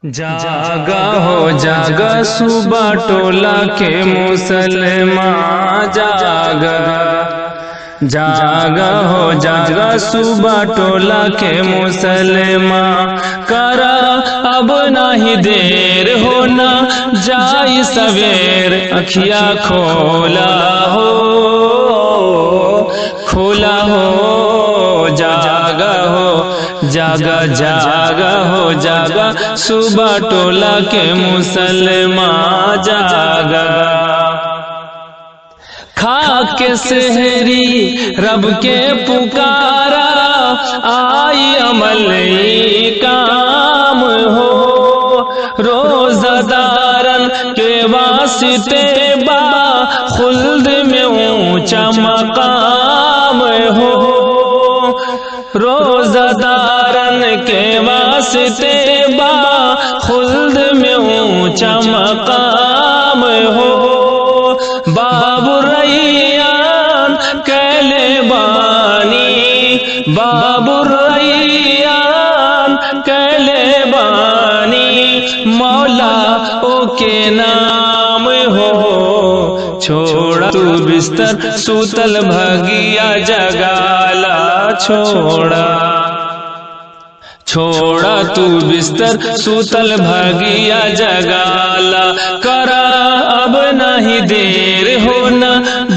جاگا ہو جاگا صبح ٹولا کے مسلمان جاگا، جاگا ہو جاگا صبح ٹولا کے مسلمان، کرا اب نہیں دیر ہونا جائی سویر، اکھیا کھولا ہو کھولا ہو، جاگا ہو جاگا جاگا ہو جاگا صبح ٹولا کے مسلمان جاگا، کھا کے سحری رب کے پکارا، آئی عمل کام ہو، روزہ دارن کے واسطے با خلد میں اونچا مقام ہو، روزہ دارن کے واسطے با خلد میں اونچا مقام ہو، باب الریان کیلے بانی، باب الریان کیلے بانی، مولا او کے نام ہو، چھوڑا تو بستر سوتل بھگیا جگالا، چھوڑا چھوڑا تو بستر سوتل بھگیا جگالا، کرا اب نہیں دیر ہونا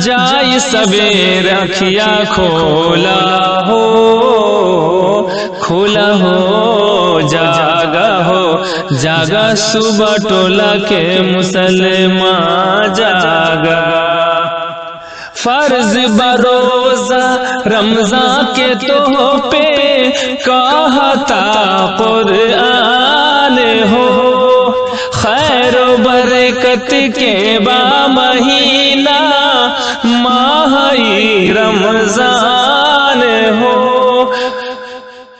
جائی سویر، اکھیا کھولا ہو کھولا ہو، جاگا ہو جاگا صبح ٹولا کے مسلمان جاگا، فرض بروزہ رمضان کے تحفے کہتا قرآن ہو، خیر و برکت کے با مہینہ ماہ رمضان ہو،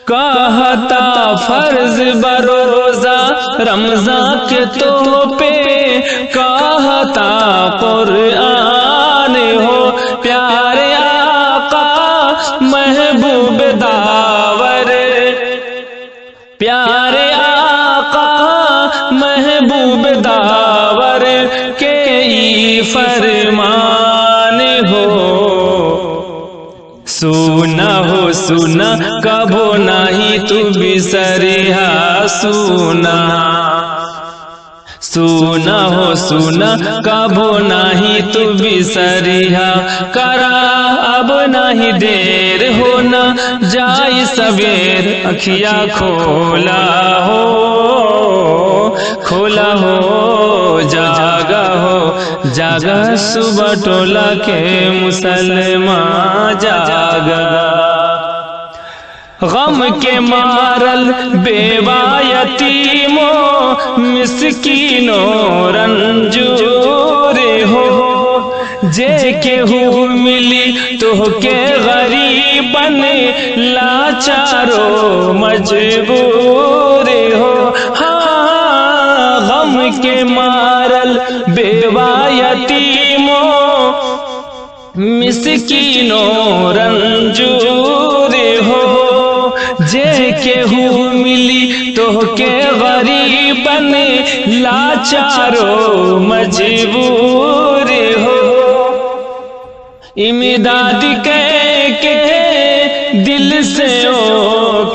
کہتا فرض بروزہ رمضان کے تحفے کہتا قرآن ہو، پیارے آقا محبوب داور، پیارے آقا محبوب داور کے فرمان ہو، سونا ہو سونا کبھو نہیں تو بسریہا، سونا سونا ہو سونا کبھو نہیں تو بسریہا، کرا اب نہیں دیر ہونا جائی سویر، اکھیا کھولا ہو کھولا ہو، جاگا ہو جاگا صبح ٹولا کے مسلمان جاگا، غم کے مارل بیوہ یتیموں مسکینوں رنجور ہو، جے کے ہو ملی تو کے غریبن لاچارو مجبور ہو، ہاں غم کے مارل بیوہ یتیموں مسکینوں رنجور ہو، جے کے ہو ملی تو کے غریبن لاچارو مجبور ہو، امداد کہہ کے دل سے او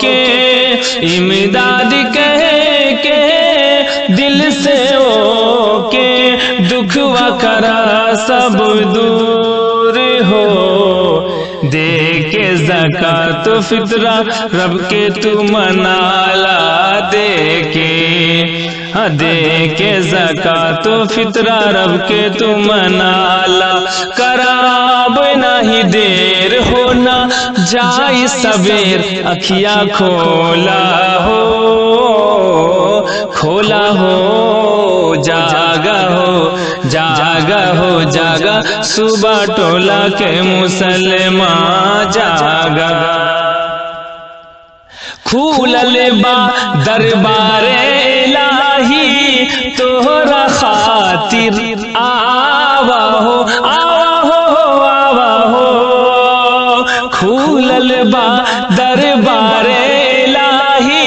کے، امداد کہہ کے دل سے او کے، دکھ و کرا سب دور ہو، دے کے زکات و فطرہ رب کے تو منالا، دے کے زکات و فطرہ رب کے تو منالا، کرا اب نہیں دیر ہونا جائی سویر، اکھیا کھولا ہو کھولا ہو، جاگا ہو جاگا ہو جاگا صبح ٹولا کے مسلمان جاگا، کھولل با دربار الہی تہرا خاطر آوا ہو آوا ہو آوا ہو، کھولل با دربار الہی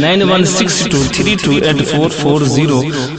9162338440